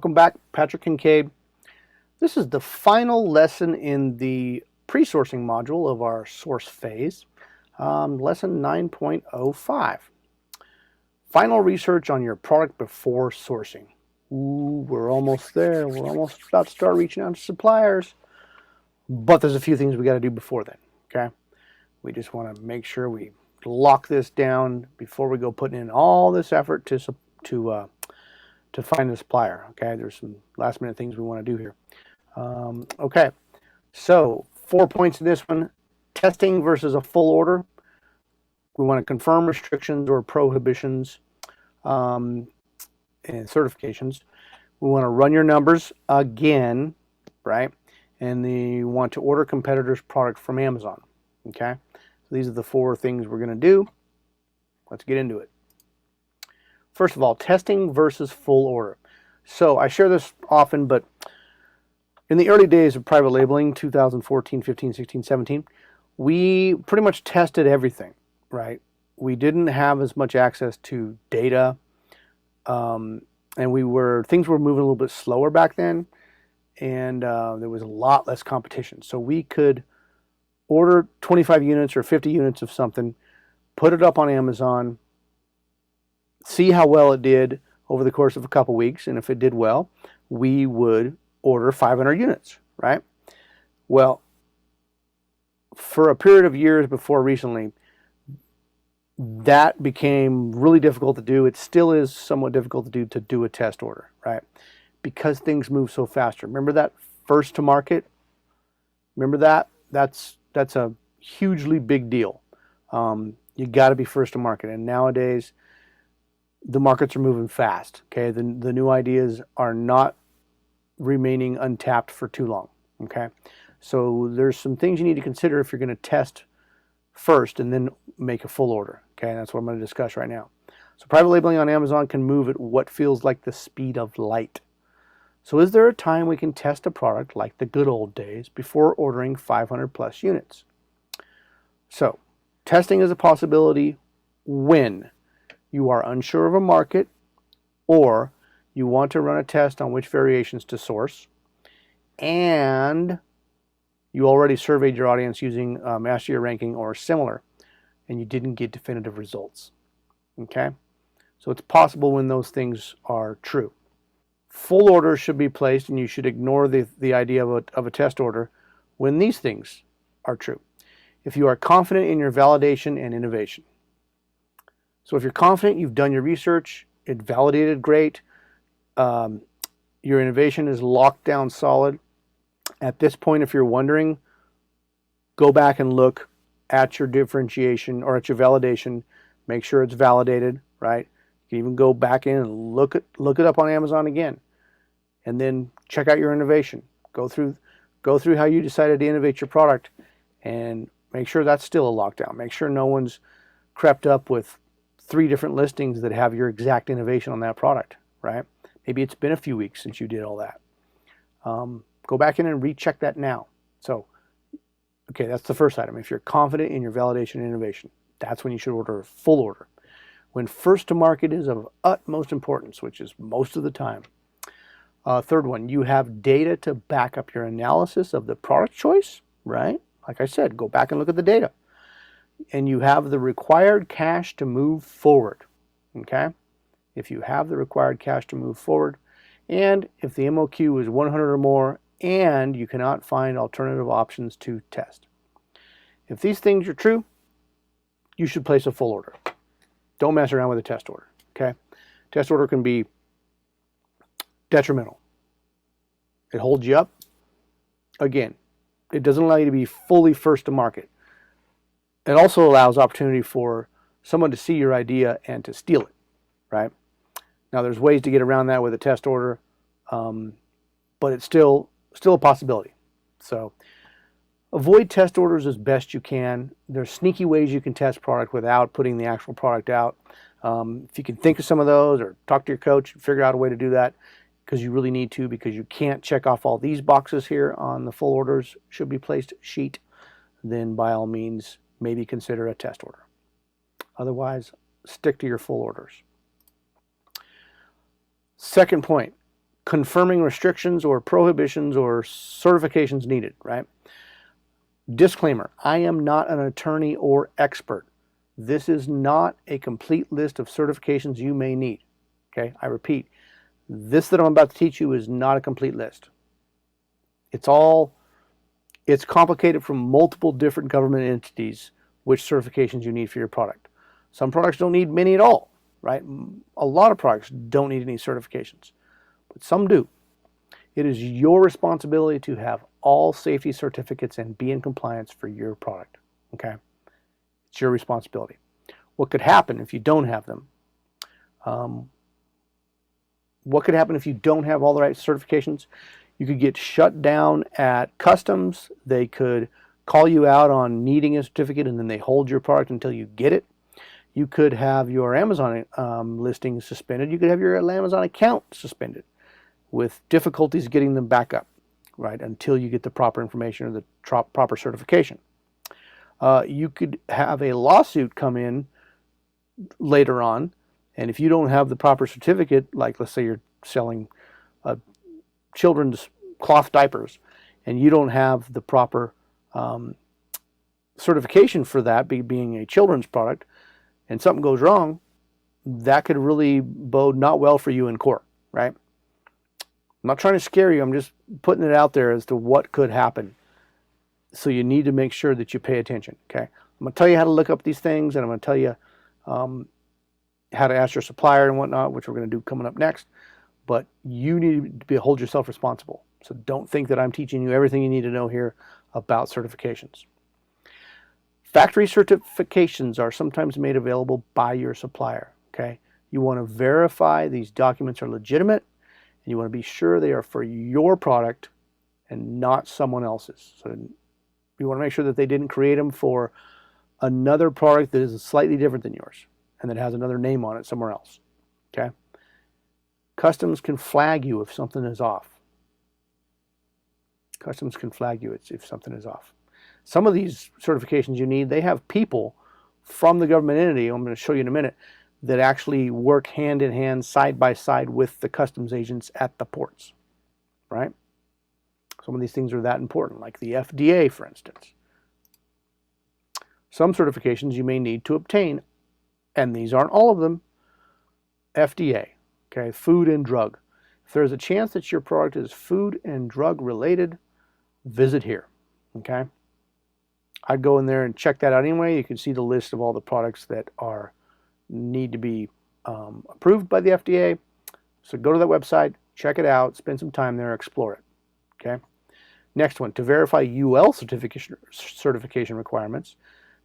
Welcome back, Patrick Kincaid. This is the final lesson in the pre-sourcing module of our source phase, lesson 9.05. Final research on your product before sourcing. Ooh, we're almost there. We're almost about to start reaching out to suppliers. But there's a few things we got to do before then, okay? We just want to make sure we lock this down before we go putting in all this effort to find the supplier, okay? There's some last minute things we want to do here. Okay, so 4 points in this one. Testing versus a full order. We want to confirm restrictions or prohibitions and certifications. We want to run your numbers again, right? And you want to order competitors' product from Amazon, okay? So these are the 4 things we're going to do. Let's get into it. First of all, testing versus full order. So I share this often, but in the early days of private labeling, 2014, 15, 16, 17, we pretty much tested everything, right? We didn't have as much access to data, and things were moving a little bit slower back then, and there was a lot less competition. So we could order 25 units or 50 units of something, put it up on Amazon, see how well it did over the course of a couple weeks, and if it did well, we would order 500 units, right? Well, for a period of years before recently, that became really difficult to do. It still is somewhat difficult to do a test order, right? Because things move so faster. Remember that first to market? Remember that? That's a hugely big deal. You got to be first to market, and nowadays the markets are moving fast. Okay, the new ideas are not remaining untapped for too long. Okay, so there's some things you need to consider if you're going to test first and then make a full order. Okay, that's what I'm going to discuss right now. So private labeling on Amazon can move at what feels like the speed of light. So is there a time we can test a product like the good old days before ordering 500 plus units? So testing is a possibility when you are unsure of a market, or you want to run a test on which variations to source, and you already surveyed your audience using Master Your Ranking or similar, and you didn't get definitive results. Okay? So it's possible when those things are true. Full orders should be placed, and you should ignore the idea of a test order when these things are true. If you are confident in your validation and innovation. So if you're confident, you've done your research, it validated great, your innovation is locked down solid. At this point, if you're wondering, go back and look at your differentiation or at your validation. Make sure it's validated, right? You can even go back in and look it up on Amazon again, and then check out your innovation. Go through how you decided to innovate your product, and make sure that's still a lockdown. Make sure no one's crept up with 3 different listings that have your exact innovation on that product, right? Maybe it's been a few weeks since you did all that. Go back in and recheck that now. So, okay, that's the first item. If you're confident in your validation and innovation, that's when you should order a full order. When first to market is of utmost importance, which is most of the time. Third one, you have data to back up your analysis of the product choice, right? Like I said, go back and look at the data. And you have the required cash to move forward, okay? If you have the required cash to move forward, and if the MOQ is 100 or more, and you cannot find alternative options to test. If these things are true, you should place a full order. Don't mess around with a test order, okay? Test order can be detrimental. It holds you up. Again, it doesn't allow you to be fully first to market. It also allows opportunity for someone to see your idea and to steal it, right? Now, there's ways to get around that with a test order, but it's still a possibility. So avoid test orders as best you can. There's sneaky ways you can test product without putting the actual product out. If you can think of some of those, or talk to your coach and figure out a way to do that, because you really need to, because you can't check off all these boxes here on the full orders should be placed sheet, then by all means, maybe consider a test order. Otherwise, stick to your full orders. Second point, confirming restrictions or prohibitions or certifications needed, right? Disclaimer, I am not an attorney or expert. This is not a complete list of certifications you may need. Okay, I repeat, this that I'm about to teach you is not a complete list. It's complicated from multiple different government entities which certifications you need for your product. Some products don't need many at all, right? A lot of products don't need any certifications, but some do. It is your responsibility to have all safety certificates and be in compliance for your product, okay? It's your responsibility. What could happen if you don't have them? What could happen if you don't have all the right certifications? You could get shut down at customs. They could call you out on needing a certificate and then they hold your product until you get it. You could have your Amazon listing suspended. You could have your Amazon account suspended with difficulties getting them back up, right, until you get the proper information or the proper certification. You could have a lawsuit come in later on, and if you don't have the proper certificate, like let's say you're selling children's cloth diapers, and you don't have the proper certification for that, being a children's product, and something goes wrong, that could really bode not well for you in court, right? I'm not trying to scare you. I'm just putting it out there as to what could happen. So you need to make sure that you pay attention, okay? I'm going to tell you how to look up these things, and I'm going to tell you how to ask your supplier and whatnot, which we're going to do coming up next. But you need to hold yourself responsible. So don't think that I'm teaching you everything you need to know here about certifications. Factory certifications are sometimes made available by your supplier, okay? You want to verify these documents are legitimate, and you want to be sure they are for your product and not someone else's. So you want to make sure that they didn't create them for another product that is slightly different than yours and that has another name on it somewhere else, okay? Customs can flag you if something is off. Customs can flag you if something is off. Some of these certifications you need, they have people from the government entity, I'm going to show you in a minute, that actually work hand in hand, side by side with the customs agents at the ports, right? Some of these things are that important, like the FDA, for instance. Some certifications you may need to obtain, and these aren't all of them, FDA, okay, food and drug. If there's a chance that your product is food and drug related, visit here, okay? I'd go in there and check that out anyway. You can see the list of all the products that need to be approved by the FDA. So go to that website, check it out, spend some time there, explore it, okay? Next one, to verify UL certification requirements.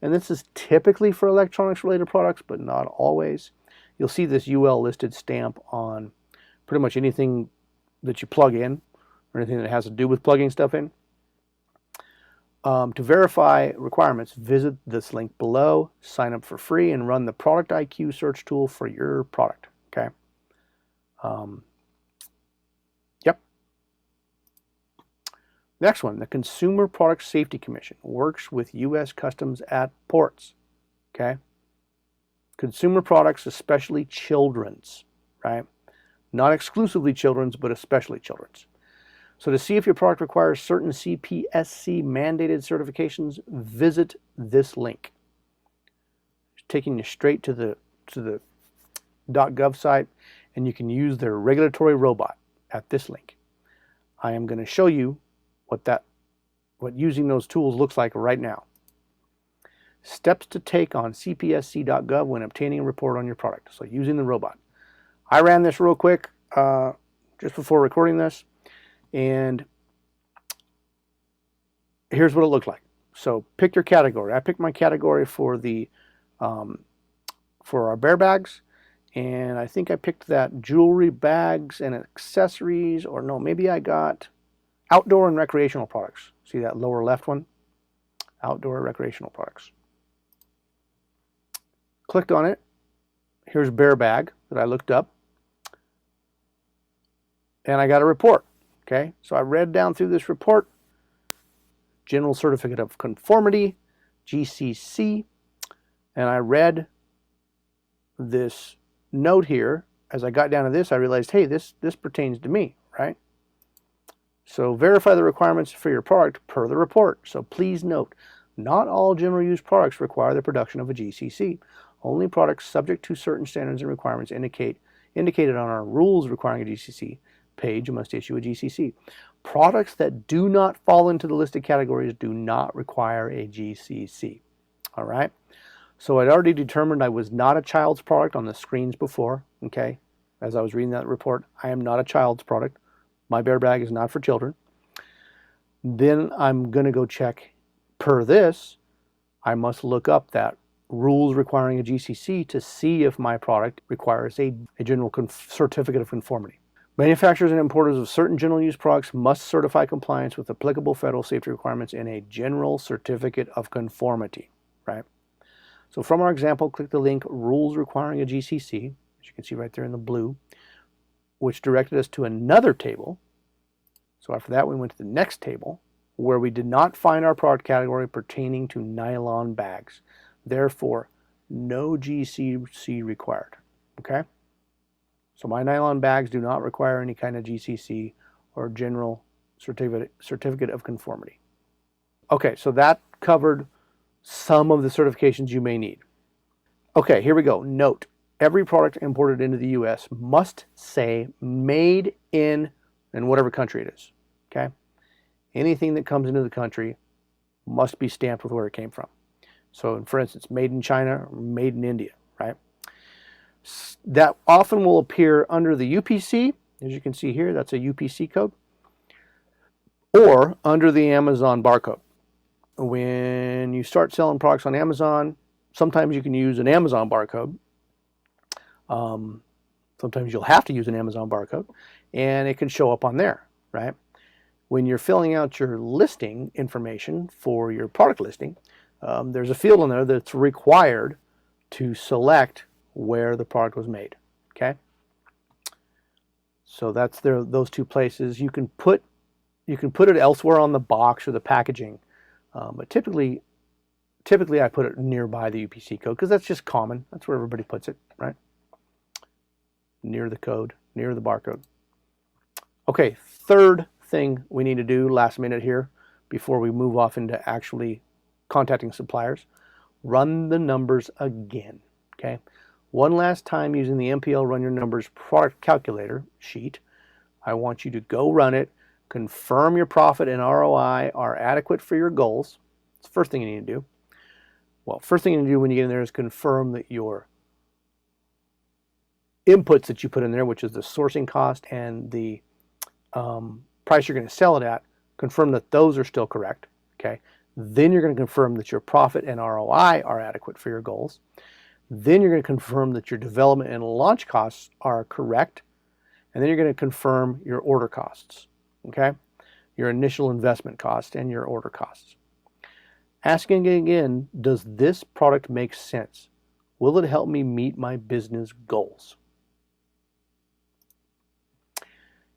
And this is typically for electronics related products, but not always. You'll see this UL listed stamp on pretty much anything that you plug in or anything that has to do with plugging stuff in. To verify requirements, visit this link below, sign up for free, and run the Product IQ search tool for your product, okay? Yep. Next one, the Consumer Product Safety Commission works with U.S. Customs at ports, okay? Consumer products, especially children's, right? Not exclusively children's, but especially children's. So to see if your product requires certain CPSC mandated certifications, visit this link. It's taking you straight to the .gov site, and you can use their regulatory robot at this link. I am going to show you what using those tools looks like right now. Steps to take on cpsc.gov when obtaining a report on your product. So using the robot. I ran this real quick just before recording this. And here's what it looked like. So pick your category. I picked my category for the for our bear bags, and I think I picked that jewelry, bags, and accessories, or no, maybe I got outdoor and recreational products. See that lower left one? Outdoor recreational products. Clicked on it. Here's bear bag that I looked up, and I got a report. Okay, so I read down through this report, General Certificate of Conformity, GCC, and I read this note here. As I got down to this, I realized, hey, this pertains to me, right? So verify the requirements for your product per the report. So please note, not all general use products require the production of a GCC. Only products subject to certain standards and requirements indicated on our rules requiring a GCC page must issue a GCC. Products that do not fall into the listed categories do not require a GCC. All right. So I'd already determined I was not a child's product on the screens before. Okay. As I was reading that report, I am not a child's product. My bear bag is not for children. Then I'm going to go check per this. I must look up that rules requiring a GCC to see if my product requires a general certificate of conformity. Manufacturers and importers of certain general use products must certify compliance with applicable federal safety requirements in a general certificate of conformity, right? So from our example, click the link rules requiring a GCC, as you can see right there in the blue, which directed us to another table. So after that, we went to the next table where we did not find our product category pertaining to nylon bags. Therefore, no GCC required, okay? So my nylon bags do not require any kind of GCC or general certificate of conformity. Okay, so that covered some of the certifications you may need. Okay, here we go. Note, every product imported into the U.S. must say made in whatever country it is, okay? Anything that comes into the country must be stamped with where it came from. So, for instance, made in China, or made in India, right? That often will appear under the UPC, as you can see here, that's a UPC code, or under the Amazon barcode. When you start selling products on Amazon, sometimes you can use an Amazon barcode. Sometimes you'll have to use an Amazon barcode, and it can show up on there, right? When you're filling out your listing information for your product listing, there's a field in there that's required to select where the product was made, okay? So that's those two places. You can put it elsewhere on the box or the packaging, but typically I put it nearby the UPC code because that's just common. That's where everybody puts it, right? Near the code, near the barcode. Okay, third thing we need to do last minute here before we move off into actually contacting suppliers, run the numbers again, okay? One last time using the MPL Run Your Numbers product calculator sheet. I want you to go run it, confirm your profit and ROI are adequate for your goals. It's the first thing you need to do. Well, first thing you need to do when you get in there is confirm that your inputs that you put in there, which is the sourcing cost and the price you're going to sell it at, confirm that those are still correct, okay? Then you're going to confirm that your profit and ROI are adequate for your goals. Then you're going to confirm that your development and launch costs are correct. And then you're going to confirm your order costs, okay? Your initial investment cost and your order costs. Asking again, does this product make sense? Will it help me meet my business goals?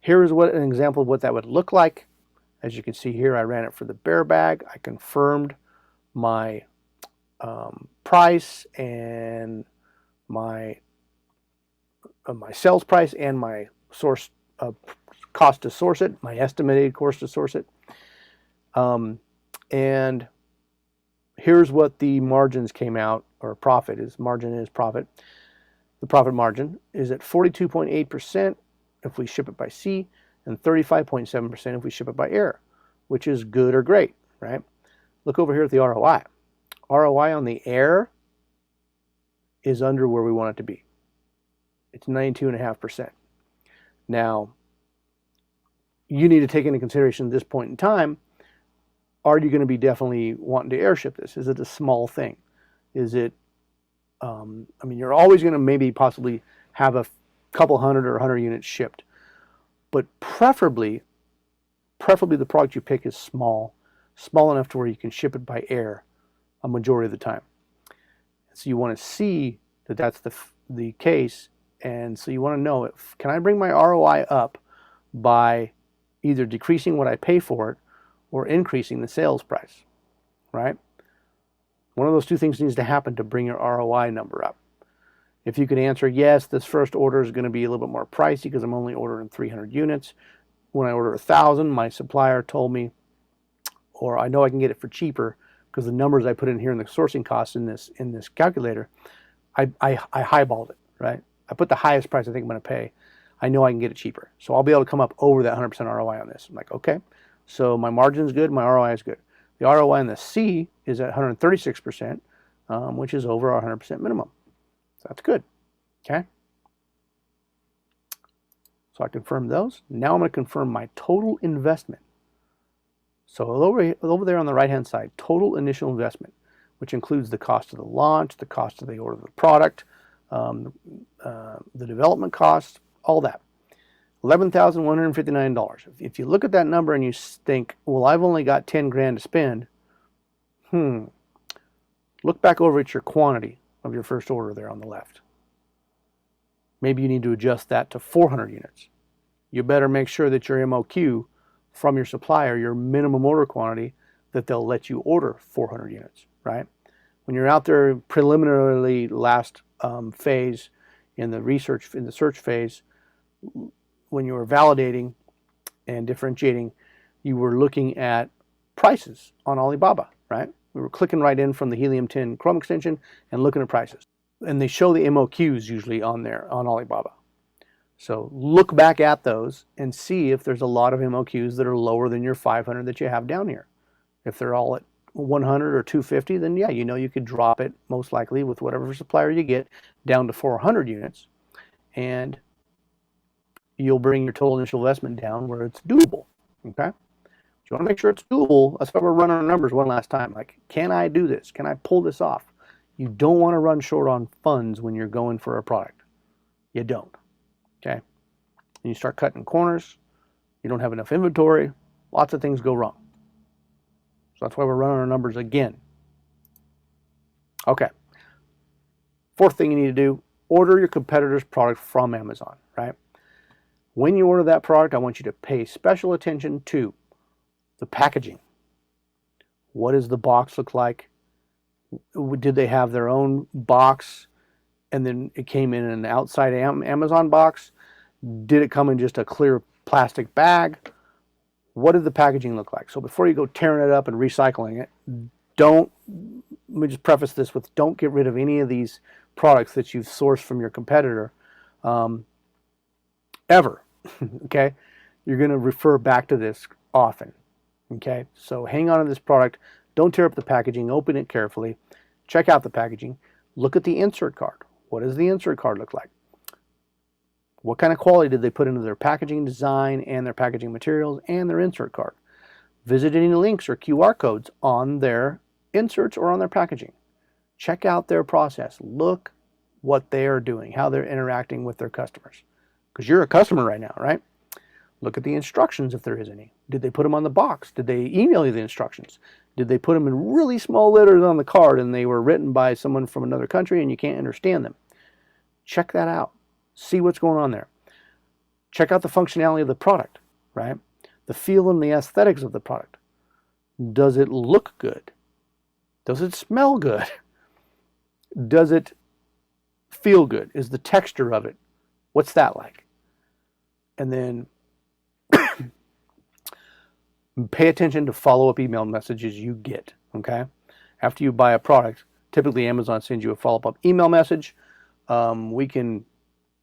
Here is an example of what that would look like. As you can see here, I ran it for the bear bag. I confirmed my price and my sales price and my source cost to source it, my estimated cost to source it. And here's what the margins came out, or profit is, margin is profit. The profit margin is at 42.8% if we ship it by sea and 35.7% if we ship it by air, which is good or great, right? Look over here at the ROI. ROI on the air is under where we want it to be. It's 92.5%. Now, you need to take into consideration at this point in time, are you going to be definitely wanting to airship this? Is it a small thing? Is it, I mean, you're always going to maybe possibly have a couple hundred or 100 units shipped, but preferably the product you pick is small enough to where you can ship it by air a majority of the time. So you want to see that that's the case, and so you want to know, can I bring my ROI up by either decreasing what I pay for it or increasing the sales price, right? One of those two things needs to happen to bring your ROI number up. If you can answer, yes, this first order is going to be a little bit more pricey because I'm only ordering 300 units, when I order 1,000, my supplier told me, or I know I can get it for cheaper because the numbers I put in here in the sourcing costs in this calculator, I highballed it, right? I put the highest price I think I'm going to pay. I know I can get it cheaper. So I'll be able to come up over that 100% ROI on this. I'm like, okay, so my margin is good, my ROI is good. The ROI in the C is at 136%, which is over our 100% minimum. So that's good, okay? So I confirmed those. Now I'm going to confirm my total investment. So over there on the right-hand side, total initial investment, which includes the cost of the launch, the cost of the order of the product, the development costs, all that. $11,159. If you look at that number and you think, well, I've only got 10 grand to spend, look back over at your quantity of your first order there on the left. Maybe you need to adjust that to 400 units. You better make sure that your MOQ from your supplier, your minimum order quantity, that they'll let you order 400 units, right? When you're out there preliminarily last phase in the search phase, when you were validating and differentiating, you were looking at prices on Alibaba, right? We were clicking right in from the Helium 10 Chrome extension and looking at prices. And they show the MOQs usually on there on Alibaba. So look back at those and see if there's a lot of MOQs that are lower than your 500 that you have down here. If they're all at 100 or 250, then yeah, you know you could drop it most likely with whatever supplier you get down to 400 units, and you'll bring your total initial investment down where it's doable, okay? You want to make sure it's doable. That's why we're running our numbers one last time. Like, can I do this? Can I pull this off? You don't want to run short on funds when you're going for a product. You don't, okay? And you start cutting corners. You don't have enough inventory. Lots of things go wrong. So that's why we're running our numbers again. Okay. Fourth thing you need to do, order your competitor's product from Amazon, right? When you order that product, I want you to pay special attention to the packaging. What does the box look like? Did they have their own box and then it came in an outside Amazon box? Did it come in just a clear plastic bag? What did the packaging look like? So before you go tearing it up and recycling it, let me just preface this with, don't get rid of any of these products that you've sourced from your competitor ever, okay? You're going to refer back to this often, okay? So hang on to this product. Don't tear up the packaging. Open it carefully. Check out the packaging. Look at the insert card. What does the insert card look like? What kind of quality did they put into their packaging design and their packaging materials and their insert card? Visit any links or QR codes on their inserts or on their packaging. Check out their process. Look what they are doing, how they're interacting with their customers. Because you're a customer right now, right? Look at the instructions if there is any. Did they put them on the box? Did they email you the instructions? Did they put them in really small letters on the card and they were written by someone from another country and you can't understand them? Check that out. See what's going on there. Check out the functionality of the product, right? The feel and the aesthetics of the product. Does it look good? Does it smell good? Does it feel good? Is the texture of it? What's that like? And then pay attention to follow-up email messages you get, okay? After you buy a product, typically Amazon sends you a follow-up email message. We can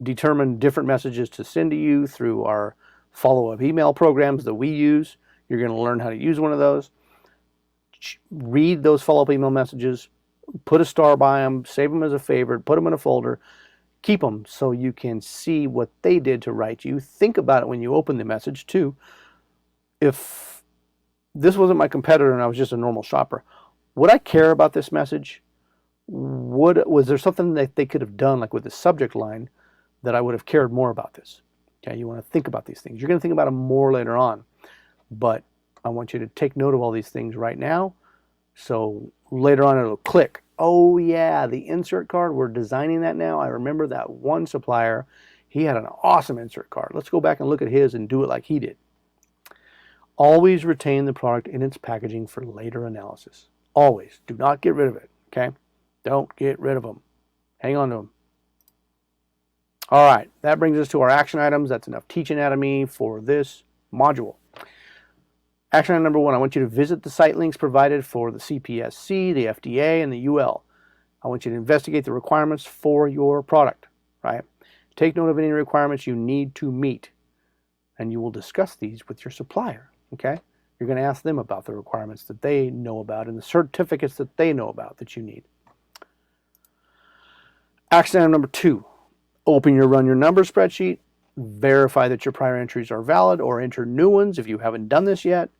determine different messages to send to you through our follow-up email programs that we use. You're going to learn how to use one of those. Read those follow-up email messages, put a star by them, save them as a favorite, put them in a folder, keep them so you can see what they did to write you. Think about it when you open the message too. If this wasn't my competitor and I was just a normal shopper, would I care about this message? Was there something that they could have done, like with the subject line, that I would have cared more about this? Okay, you want to think about these things. You're going to think about them more later on, but I want you to take note of all these things right now, so later on it'll click. Oh yeah, the insert card, we're designing that now. I remember that one supplier, he had an awesome insert card. Let's go back and look at his and do it like he did. Always retain the product in its packaging for later analysis. Always. Do not get rid of it, okay? Don't get rid of them. Hang on to them. All right, that brings us to our action items. That's enough teach anatomy for this module. Action item number 1, I want you to visit the site links provided for the CPSC, the FDA, and the UL. I want you to investigate the requirements for your product, right? Take note of any requirements you need to meet, and you will discuss these with your supplier, okay? You're going to ask them about the requirements that they know about and the certificates that they know about that you need. Action item number 2, open your Run Your Numbers spreadsheet, verify that your prior entries are valid or enter new ones if you haven't done this yet.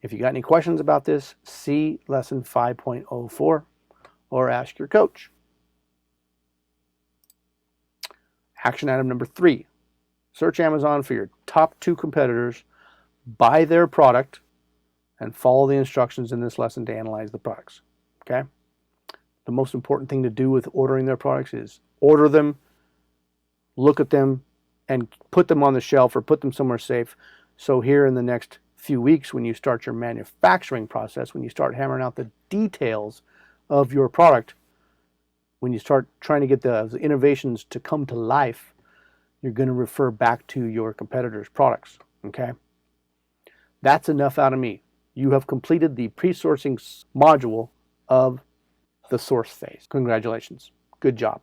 If you got any questions about this, see lesson 5.04 or ask your coach. Action item number 3, search Amazon for your top 2 competitors, buy their product, and follow the instructions in this lesson to analyze the products, okay? The most important thing to do with ordering their products is order them, look at them, and put them on the shelf or put them somewhere safe. So here in the next few weeks, when you start your manufacturing process, when you start hammering out the details of your product, when you start trying to get the innovations to come to life, you're going to refer back to your competitors' products, okay? That's enough out of me. You have completed the pre-sourcing module of the source phase. Congratulations. Good job.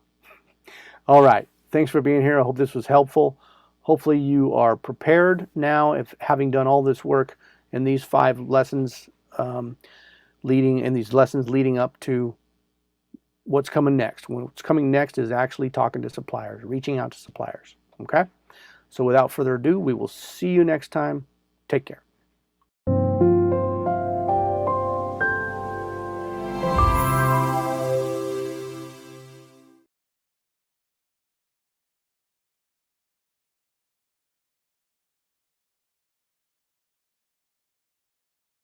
All right. Thanks for being here. I hope this was helpful. Hopefully you are prepared now, if having done all this work in these 5 lessons leading up to what's coming next. What's coming next is actually talking to suppliers, reaching out to suppliers. Okay? So without further ado, we will see you next time. Take care.